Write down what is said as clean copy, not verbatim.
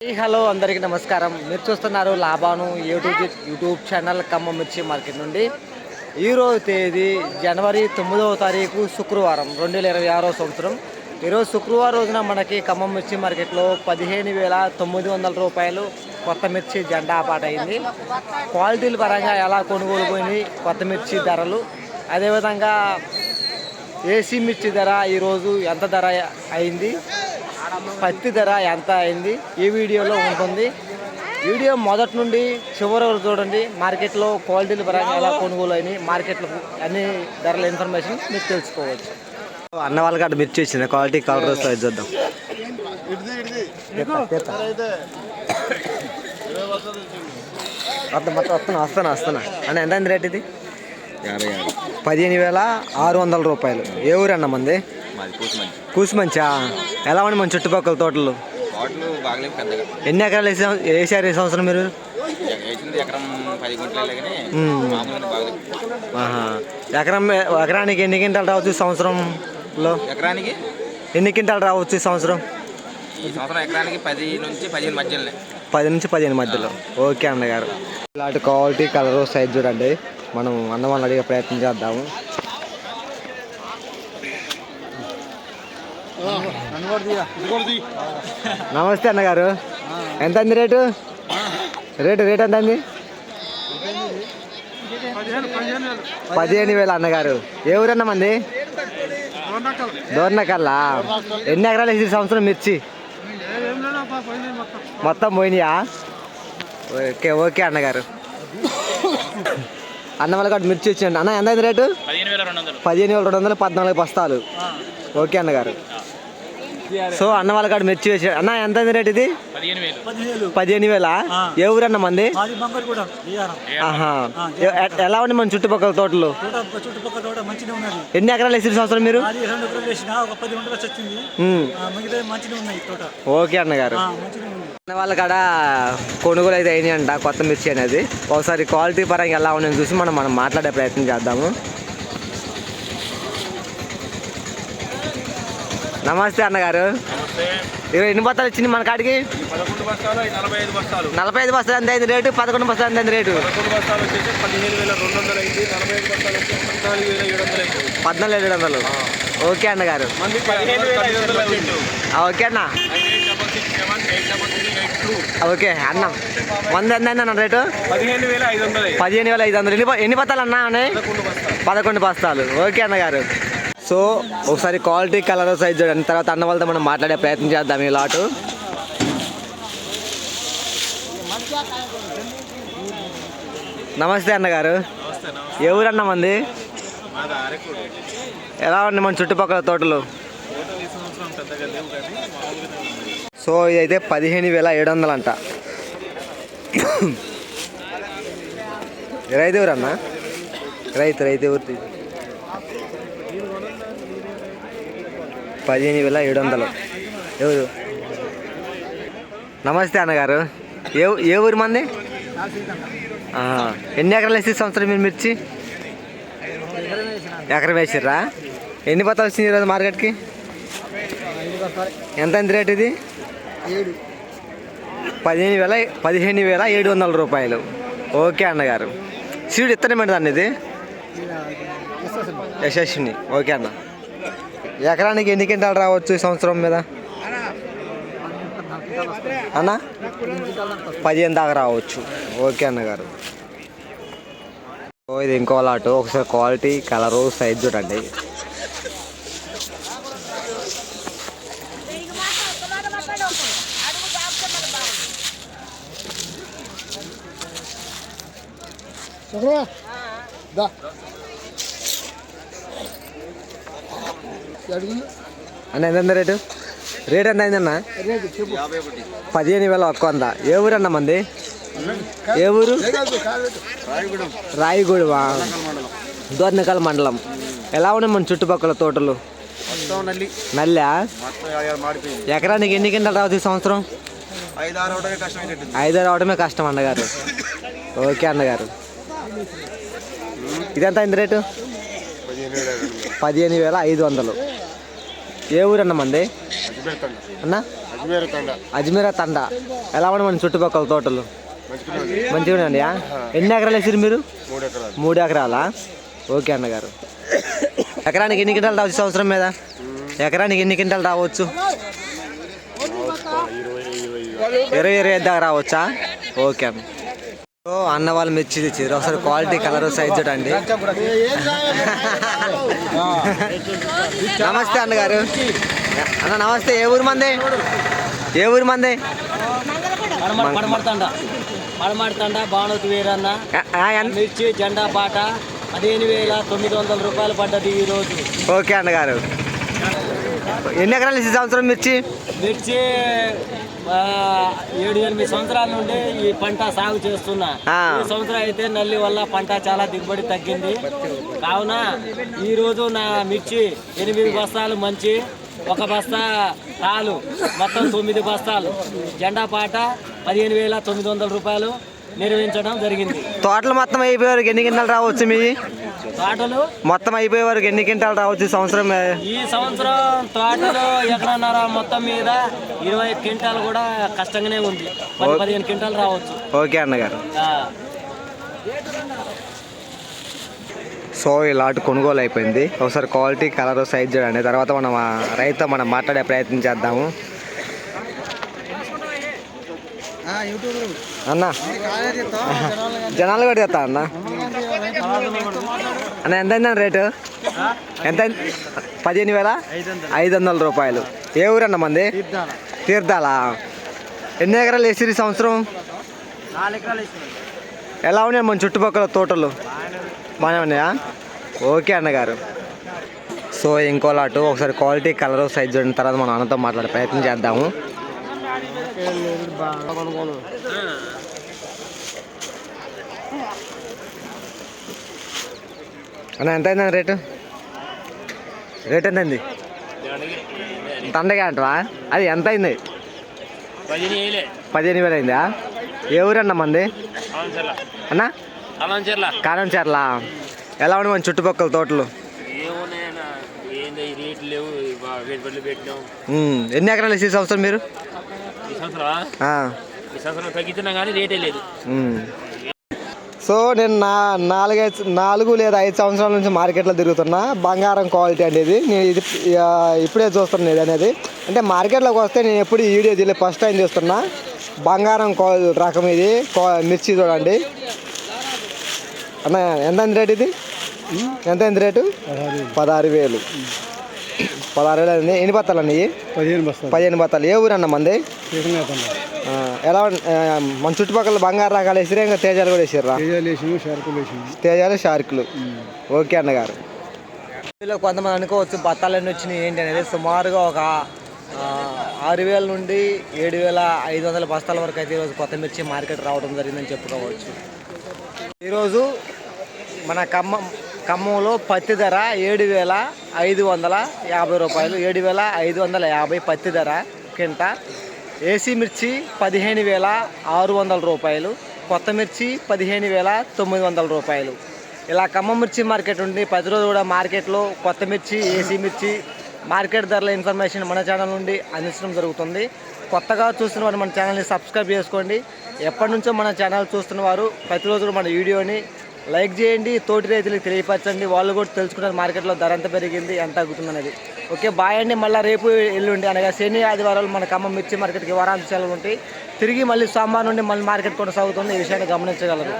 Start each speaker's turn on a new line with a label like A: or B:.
A: Hello అందరికీ నమస్కారం. మీరు చూస్తున్నారు లాభాను యూట్యూబ్ ఛానల్ ఖమ్మం మిర్చి మార్కెట్ నుండి. ఈరోజు తేదీ జనవరి 9వ తారీఖు శుక్రవారం 2026 సంవత్సరం. ఈరోజు శుక్రవారం రోజున మనకి ఖమ్మం మిర్చి మార్కెట్లో 15,900 రూపాయలు కొత్త మిర్చి జెండా పాట అయింది. క్వాలిటీల పరంగా ఎలా కొనుగోలు పోయినాయి కొత్త మిర్చి ధరలు, అదేవిధంగా ఏసీ మిర్చి ధర ఈరోజు ఎంత ధర అయింది, పత్తి ధర ఎంత అయింది ఈ వీడియోలో ఉంటుంది. వీడియో మొదటి నుండి చివరి వరకు చూడండి. మార్కెట్లో క్వాలిటీల పరంగా ఎలా కొనుగోలు అయినాయి, మార్కెట్లో అన్ని ధరల ఇన్ఫర్మేషన్ మీరు తెలుసుకోవచ్చు. అన్న వాళ్ళకి అక్కడ మిర్చి వచ్చింది, క్వాలిటీ కలర్ వస్తుంది చూద్దాం. వస్తున్నా అన్న ఎంత అయింది రేట్? ఇది 15,600 రూపాయలు. ఏ ఊరు అన్న మంది? కూసుమంచా. ఎలా ఉంది మన చుట్టుపక్కల తోటలు? ఎన్ని ఎకరాలు వేసారు ఈ సంవత్సరం మీరు? ఎకరానికి ఎన్ని క్వింటాలు రావచ్చు ఈ సంవత్సరంలో? ఎన్ని క్వింటాలు రావచ్చు ఈ సంవత్సరం? 10 నుంచి 15 మధ్యలో. ఓకే అన్నగారు. ఇలాంటి క్వాలిటీ కలర్ సైజ్ చూడండి. మనం అన్నవాళ్ళని అడిగే ప్రయత్నం చేద్దాము. నమస్తే అన్నగారు. ఎంత అంది రేటు? రేటు ఎంత అంది? 15,000 అన్నగారు. ఏ ఊరన్నా మంది? దోర్నకల్లా. ఎన్ని ఎకరాలు వేసి సంవత్సరం మిర్చి? మొత్తం పోయినాయా? ఓకే అన్నగారు. అన్న వాళ్ళ కాదు మిర్చి వచ్చిండి. అన్న ఎంత అయింది రేటు? 15,200, 14 బస్తాలు. ఓకే అన్నగారు. సో అన్న వాళ్ళ కాడ మిర్చి వేసాడు. అన్న ఎంత అయింది రేటు? ఇది 15,000. ఏ ఊరన్న మంది? ఎలా ఉంది మన చుట్టుపక్కల తోటలు? ఎన్ని ఎకరాలు వేసిన సంవత్సరం మీరు? ఓకే అన్నగారు. అన్న వాళ్ళ కాడ కొనుగోలు అయితే అయినాయి అంట కొత్త మిర్చి అనేది. ఒకసారి క్వాలిటీ పరంగా ఎలా ఉందని చూసి మనం మాట్లాడే ప్రయత్నం చేద్దాము. నమస్తే అన్నగారు. ఎన్ని బస్తాలు వచ్చింది మన కాడికి? 45 బస్తాలు ఎంత అయింది రేటు? 11 బస్తాలు ఎంత అయింది రేటు? 14,700. ఓకే అన్నగారు. ఓకే అన్న. ఓకే అన్న. మంది ఎంత అయింది అన్న రేటు? 15,500. ఎన్ని బస్తాలు అన్నా? 11 బస్తాలు. ఓకే అన్నగారు. సో ఒకసారి క్వాలిటీ కలర్ సైజ్ చూడండి. తర్వాత అన్న వాళ్ళతో మనం మాట్లాడే ప్రయత్నం చేద్దాం. ఈ లాటు నమస్తే అన్నగారు. ఏ ఊరన్న మంది? ఎలా ఉంది మన చుట్టుపక్కల తోటలు? సో ఇదైతే 15,700 అంట. రైతు ఎవరన్నా? రైతు ఎవరు? 15,700. ఎవరు? నమస్తే అన్నగారు. ఏ ఊరు మంది? ఎన్ని ఎకరాలు వేసి సంవత్సరం మీరు మిర్చి? ఎకరం వేసిర్రా? ఎన్ని బత్తాలు వచ్చింది ఈరోజు మార్కెట్కి? ఎంత అయింది రేటు? ఇది 15,700 రూపాయలు. ఓకే అన్నగారు. సీడ్ ఇత్తనమండి దాన్ని. ఇది యశస్విని. ఓకే అన్న. ఎకరానికి ఎన్ని క్వింటాలు రావచ్చు ఈ సంవత్సరం మీద అన్న? 15 దాకా రావచ్చు. ఓకే అన్నగారు. ఇది ఇంకో లాటు. ఒకసారి క్వాలిటీ కలరు సైజ్ చూడండి. అన్న ఎంత రేటు? రేట్ ఎంత అయిందన్న? 15,100. ఏ ఊరు అన్న మంది? ఏ ఊరు? రాయగూడవా? దోర్నకల్ మండలం. ఎలా ఉన్నాయి మన చుట్టుపక్కల తోటలు? నల్లా. ఎకరానికి ఎన్ని క్వింటాలు రావచ్చు ఈ సంవత్సరం? 5 రావడమే కష్టం అన్నగారు. ఓకే అన్నగారు. ఇదెంత అయింది రేటు? 15,500. ఏ ఊరు అన్న మంది? అన్న అజ్మీరా తండ. ఎలా ఉన్నాయి మన చుట్టుపక్కల తోటలు? మంచిగా ఉన్నాయా? ఎన్ని ఎకరాలు వేసారు మీరు? 3 ఎకరాలా? ఓకే అన్నగారు. ఎకరానికి ఎన్ని క్వింటాలు రావచ్చు సంవత్సరం మీద? ఎకరానికి ఎన్ని క్వింటాలు రావచ్చు? 20-25 దాకా రావచ్చా? ఓకే అన్న. అన్న వాళ్ళు మిర్చి తెచ్చారు. ఒకసారి క్వాలిటీ కలర్ సైజ్ చూడండి. నమస్తే అన్నగారు. అన్న నమస్తే. ఏ ఊరు మంది?
B: బాణోతు వేరన్న మిర్చి జెండా పాట 15,900 రూపాయలు పడ్డది ఈ రోజు.
A: ఓకే అన్నగారు. ఎన్ని ఎకరాలు ఈ సంవత్సరం మిర్చి?
B: 7-8 సంవత్సరాల నుండి ఈ పంట సాగు చేస్తున్నా. ఈ సంవత్సరం అయితే నల్లి వల్ల పంట చాలా దిగుబడి తగ్గింది. కావున ఈ రోజు నా మిర్చి 8 బస్తాలు మంచి, 1 బస్తా తాలు, మొత్తం 9 బస్తాలు జెండా పాట 15,900 రూపాయలు నిర్వహించడం జరిగింది.
A: తోటలు మొత్తం అయిపోయే వరకు ఎన్ని క్వింటాలు రావచ్చు? మీ
B: తోటలు
A: మొత్తం అయిపోయే వరకు ఎన్ని క్వింటాలు రావచ్చు ఈ సంవత్సరం?
B: ఈ సంవత్సరం తోటలు ఎకరన్నర మొత్తం మీద 20 క్వింటాలు కూడా కష్టంగానే ఉంది. 10-15 క్వింటాలు రావచ్చు.
A: ఓకే అన్నగారు. సో ఇలాంటి కొనుగోలు అయిపోయింది. ఒకసారి క్వాలిటీ కలర్ సైజ్ చూడండి. తర్వాత మనం రైతు మాట్లాడే ప్రయత్నం చేద్దాము. అన్న జనాలు కూడా చేస్తా అన్న. అన్న ఎంత అయిందన్న రేటు? ఎంత? 15,500 రూపాయలు. ఏ ఊరన్న మంది? తీర్థాలా? ఎన్ని ఎకరాలు వేసిరు ఈ సంవత్సరం?
B: 4 ఎకరాలు.
A: ఎలా ఉన్నాయి మన చుట్టుపక్కల తోటలు? బాగానే ఉన్నాయా? ఓకే అన్నగారు. సో ఇంకో లాటు ఒకసారి క్వాలిటీ కలర్ సైజ్ చూడిన తర్వాత మనం అన్నతో మాట్లాడే ప్రయత్నం చేద్దాము. అన్న ఎంత అయింది రేటు? రేట్ ఎంత అయింది? తండగా అంటవా? అది ఎంత అయింది? 15,000 అయిందా? ఏ ఊరన్న మంది అన్న? కారంచెర్ల. ఎలా ఉన్నాయి మన చుట్టుపక్కల తోటలు? ఎన్ని ఎకరాలు వేసి సంవత్సరం మీరు? సో నేను 4 లేదా 5 సంవత్సరాల నుంచి మార్కెట్లో తిరుగుతున్నా. బంగారం క్వాలిటీ అనేది నేను ఇది ఇప్పుడే చూస్తున్నాను. ఇది అనేది అంటే మార్కెట్లోకి వస్తే నేను ఎప్పుడు ఈ వీడియో తీయలేదు, ఫస్ట్ టైం చూస్తున్నా. బంగారం రకం ఇది మిర్చి చూడండి అన్న. ఎంత రేట్ ఇది? ఎంత అయింది రేటు? 16,000. 16,000 అయింది. ఎన్ని బత్తాలు అన్నీ? 15 బత్తాలు. ఏ ఊరు అన్న మంది? ఎలా మన చుట్టుపక్కల బంగారు రకాలు వేసిరా? ఇంకా తేజాలు కూడా వేసిర్రా? తేజాలు, షార్కులు. ఓకే అన్నగారు. కొంతమంది అనుకోవచ్చు బత్తాలన్నీ వచ్చినాయి ఏంటి అనేది. సుమారుగా ఒక 6,000 నుండి 7,500 బస్తాల వరకు అయితే ఈరోజు కొత్త మిర్చి మార్కెట్ రావడం జరిగిందని చెప్పుకోవచ్చు. ఈరోజు మన ఖమ్మంలో పత్తి ధర 7,550 రూపాయలు. 7,550 పత్తి ధర కింట. ఏసీ మిర్చి 15,600 రూపాయలు. కొత్త మిర్చి 15,900 రూపాయలు. ఇలా ఖమ్మం మిర్చి మార్కెట్ ఉండి ప్రతిరోజు కూడా మార్కెట్లో కొత్త మిర్చి, ఏసీ మిర్చి మార్కెట్ ధరల ఇన్ఫర్మేషన్ మన ఛానల్ నుండి అందించడం జరుగుతుంది. కొత్తగా చూస్తున్న వారు మన ఛానల్ని సబ్స్క్రైబ్ చేసుకోండి. ఎప్పటి నుంచో మన ఛానల్ చూస్తున్న వారు ప్రతిరోజు మన వీడియోని లైక్ చేయండి. తోటి రైతులకు తెలియపరచండి. వాళ్ళు కూడా తెలుసుకున్నారు మార్కెట్లో ధర ఎంత పెరిగింది, ఎంత తగ్గుతుంది అనేది. ఓకే బాయ్ అండి. మళ్ళీ రేపు ఎల్లుండి అనగా శని ఆదివారాలు మన ఖమ్మం మిర్చి మార్కెట్కి వారాంత సెలవులు ఉంటాయి. తిరిగి మళ్ళీ సోమవారం నుండి మళ్ళీ మార్కెట్ కొనసాగుతుంది. ఈ విషయాన్ని గమనించగలరు.